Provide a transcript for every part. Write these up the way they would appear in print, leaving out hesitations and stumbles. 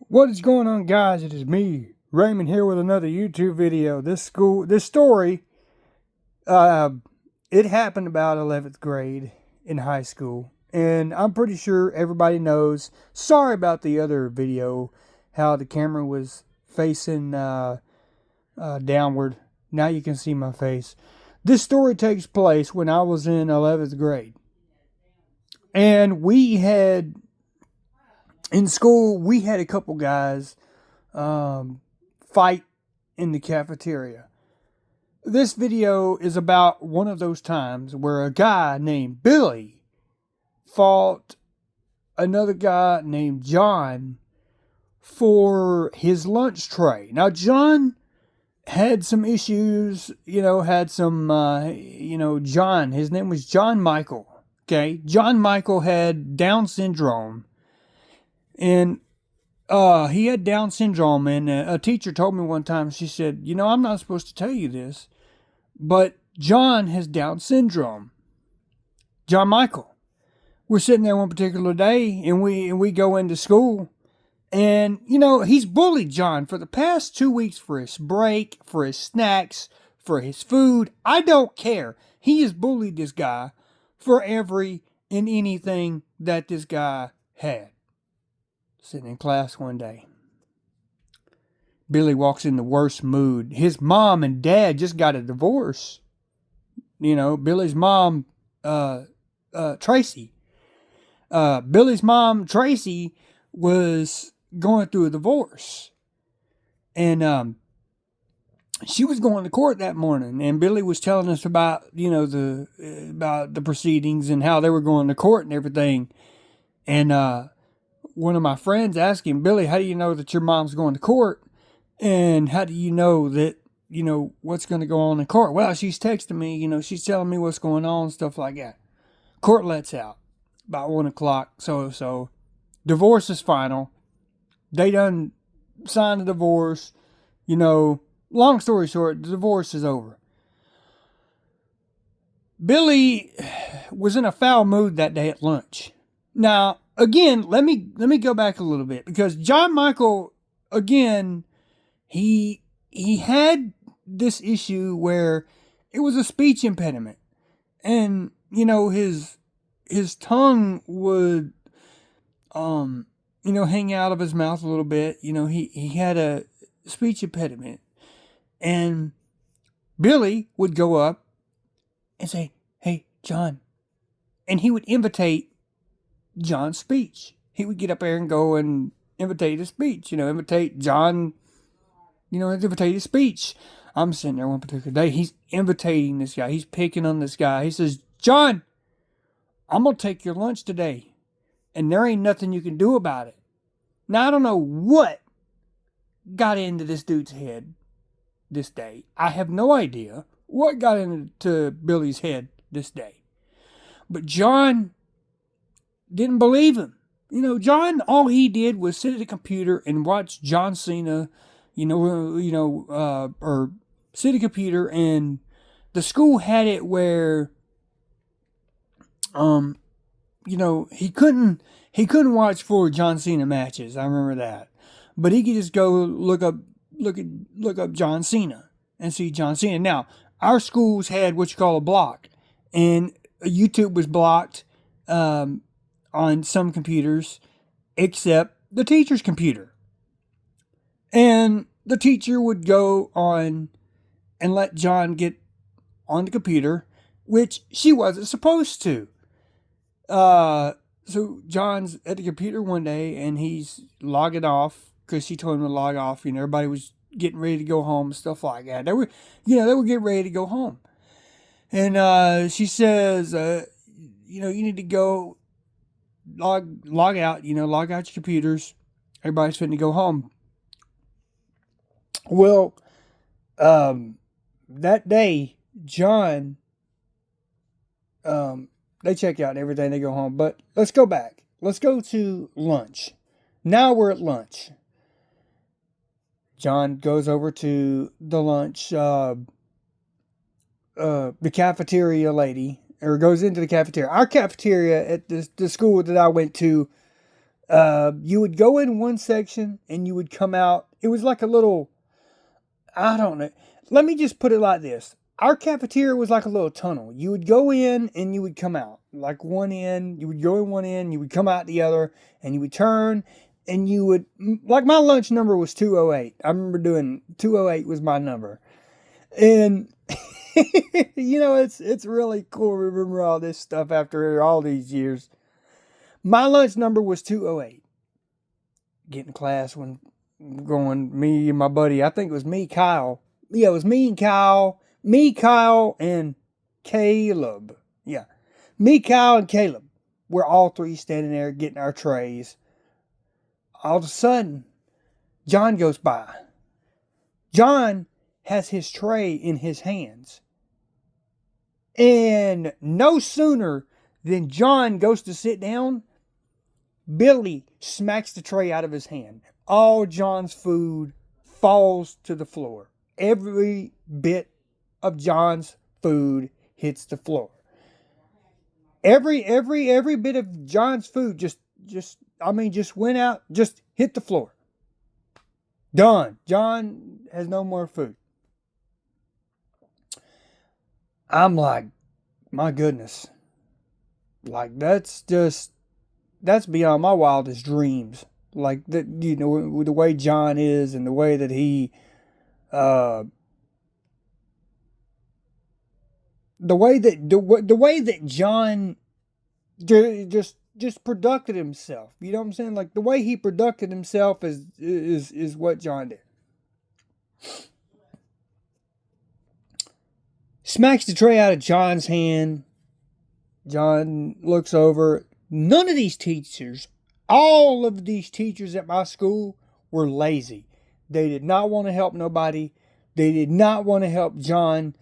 What is going on, guys? It is me, Raymond, here with another YouTube video. This story, it happened about 11th grade in high school, and I'm pretty sure everybody knows. Sorry about the other video, how the camera was facing downward. Now you can see my face. This story takes place when I was in 11th grade, and in school, we had a couple guys fight in the cafeteria. This video is about one of those times where a guy named Billy fought another guy named John for his lunch tray. Now, John had some issues, John, his name was John Michael. Okay, John Michael had Down syndrome. And he had Down syndrome, and a teacher told me one time, she said, I'm not supposed to tell you this, but John has Down syndrome. John Michael. We're sitting there one particular day, and we go into school, and, he's bullied John for the past 2 weeks for his break, for his snacks, for his food. I don't care. He has bullied this guy for every and anything that this guy had. Sitting in class one day, Billy walks in the worst mood. His mom and dad just got a divorce. Billy's mom, Tracy. Billy's mom, Tracy, was going through a divorce. And she was going to court that morning. And Billy was telling us about, about the proceedings and how they were going to court and everything. And one of my friends asked him, Billy, how do you know that your mom's going to court? And how do you know that, what's going to go on in court? Well, she's texting me, she's telling me what's going on, stuff like that. Court lets out about 1 o'clock, so. Divorce is final. They done signed the divorce. Long story short, the divorce is over. Billy was in a foul mood that day at lunch. Now, again, let me go back a little bit, because John Michael, again, he had this issue where it was a speech impediment, and his tongue would hang out of his mouth a little bit. He had a speech impediment, and Billy would go up and say, "Hey, John," and he would imitate John's speech. He would get up there and go and imitate his speech, imitate John, imitate his speech. I'm sitting there one particular day, he's imitating this guy. He's picking on this guy. He says, "John, I'm going to take your lunch today, and there ain't nothing you can do about it." Now, I don't know what got into this dude's head this day. I have no idea what got into Billy's head this day. But John didn't believe him. John, all he did was sit at a computer and watch John Cena, or sit at a computer, and the school had it where, he couldn't watch 4 John Cena matches. I remember that, but he could just go look up John Cena and see John Cena. Now, our schools had what you call a block, and YouTube was blocked on some computers, except the teacher's computer. And the teacher would go on and let John get on the computer, which she wasn't supposed to. So John's at the computer one day, and he's logging off because she told him to log off. Everybody was getting ready to go home, stuff like that. They were getting ready to go home. And she says, you need to go log out, log out your computers. Everybody's fitting to go home. Well, that day, John, they check out and everything, they go home. But let's go back. Let's go to lunch. Now we're at lunch. John goes over to the lunch, the cafeteria lady, or goes into the cafeteria. Our cafeteria at the school that I went to, You would go in one section and you would come out. It was like a little, I don't know. Let me just put it like this. Our cafeteria was like a little tunnel. You would go in and you would come out. Like one end, you would go in one end, you would come out the other, and you would turn, and you would, like my lunch number was 208. I remember doing 208 was my number. And, it's really cool to remember all this stuff after all these years. My lunch number was 208. Getting class when going, me and my buddy, I think it was me, Kyle. Yeah, it was me and Kyle. Me, Kyle, and Caleb. Yeah. Me, Kyle, and Caleb. We're all three standing there getting our trays. All of a sudden, John goes by. John has his tray in his hands. And no sooner than John goes to sit down, Billy smacks the tray out of his hand. All John's food falls to the floor. Every bit of John's food hits the floor. Every bit of John's food just went out, just hit the floor. Done. John has no more food. I'm like, my goodness. Like, that's beyond my wildest dreams. Like, that, the way John is and the way that he, the way that John just produced himself. You know what I'm saying? Like, the way he produced himself is what John did. Smacks the tray out of John's hand. John looks over. None of these teachers, all of these teachers at my school were lazy. They did not want to help nobody. They did not want to help John.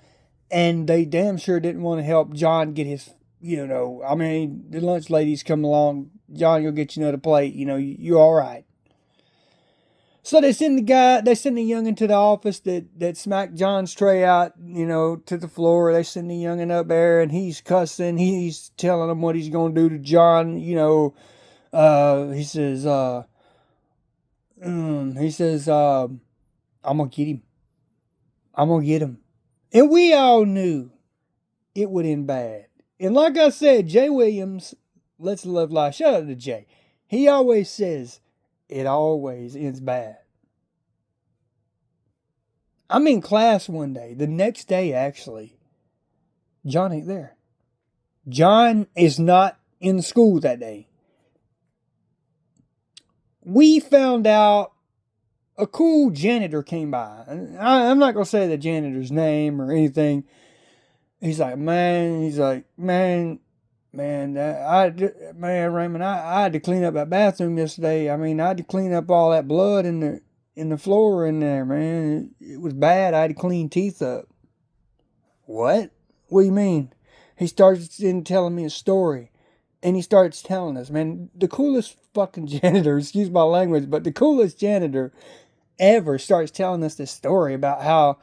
And they damn sure didn't want to help John get his, the lunch ladies come along. John, you'll get another plate. You all right. So they send the youngin' to the office that smacked John's tray out, to the floor. They send the youngin' up there and he's cussing. He's telling them what he's going to do to John. He says, I'm going to get him. I'm going to get him. And we all knew it would end bad. And like I said, Jay Williams, Let's Love Life. Shout out to Jay. He always says, it always ends bad. I'm in class one day. The next day, actually, John ain't there. John is not in school that day. We found out a cool janitor came by. I'm not going to say the janitor's name or anything. He's like, Raymond, I had to clean up that bathroom yesterday. I had to clean up all that blood in the floor in there, man. It was bad. I had to clean teeth up. What? What do you mean? He starts telling me a story. And he starts telling us, man, the coolest fucking janitor, excuse my language, but the coolest janitor ever starts telling us this story about how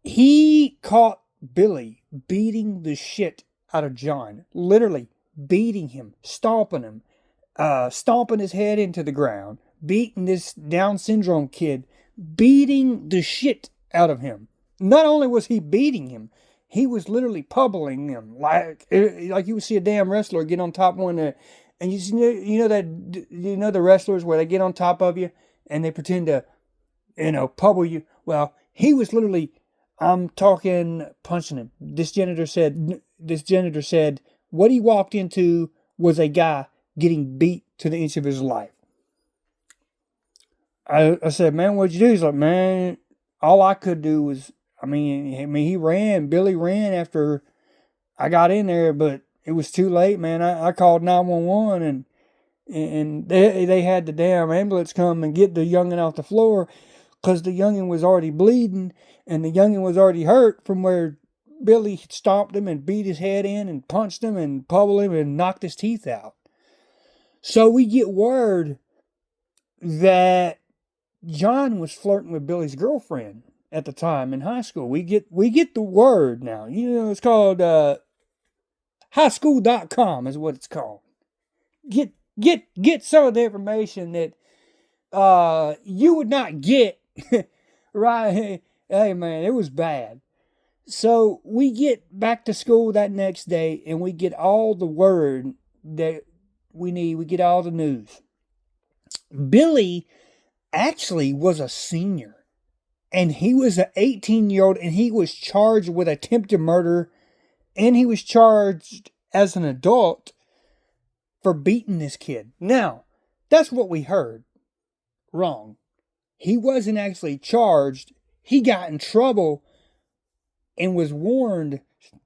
he caught Billy beating the shit out of John. Literally beating him, stomping him, stomping his head into the ground, beating this Down syndrome kid, beating the shit out of him. Not only was he beating him, he was literally pummeling him like you would see a damn wrestler get on top of one. And the wrestlers where they get on top of you and they pretend to, pummel you. Well, he was literally, I'm talking, punching him. This janitor said what he walked into was a guy getting beat to the inch of his life. I said, man, what'd you do? He's like, man, all I could do was, he ran. Billy ran after I got in there, but it was too late, man. I called 911 and they had the damn ambulance come and get the youngin' off the floor because the youngin' was already bleeding and the youngin' was already hurt from where Billy stomped him and beat his head in and punched him and pummeled him and knocked his teeth out. So we get word that John was flirting with Billy's girlfriend at the time in high school. We get the word now. It's called highschool.com is what it's called. get some of the information that you would not get. Right? Hey man, it was bad. So we get back to school that next day and we get all the word that we need. We get all the news. Billy actually was a senior. And he was an 18-year-old and he was charged with attempted murder. And he was charged as an adult for beating this kid. Now, that's what we heard. Wrong. He wasn't actually charged. He got in trouble and was warned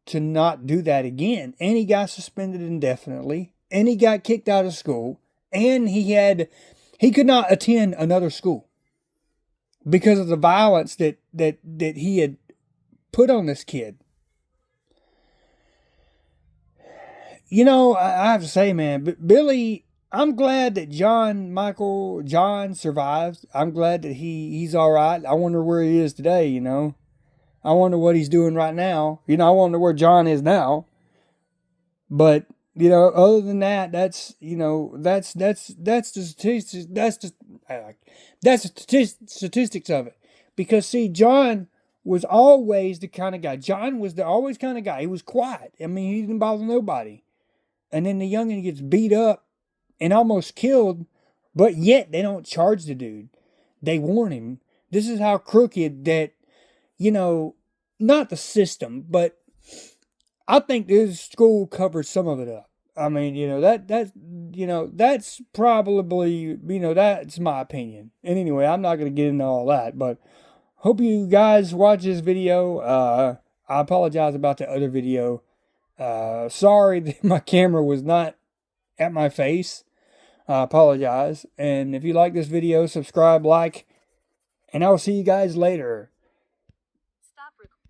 to not do that again. And he got suspended indefinitely. And he got kicked out of school. And he could not attend another school because of the violence that he had put on this kid. You know, I have to say, man, Billy, I'm glad that John survived. I'm glad that he's all right. I wonder where he is today, you know. I wonder what he's doing right now. You know, I wonder where John is now. But, you know, other than that, that's the statistics of it. Because see, John was always the kind of guy. John was the always kind of guy. He was quiet. I mean, he didn't bother nobody. And then the youngin gets beat up and almost killed, but yet they don't charge the dude. They warn him. This is how crooked that, you know, not the system, but I think this school covers some of it up. I mean, you know, that's probably, you know, that's my opinion. And anyway, I'm not going to get into all that, but hope you guys watch this video. I apologize about the other video. Sorry that my camera was not at my face. I apologize. And if you like this video, subscribe, like, and I will see you guys later.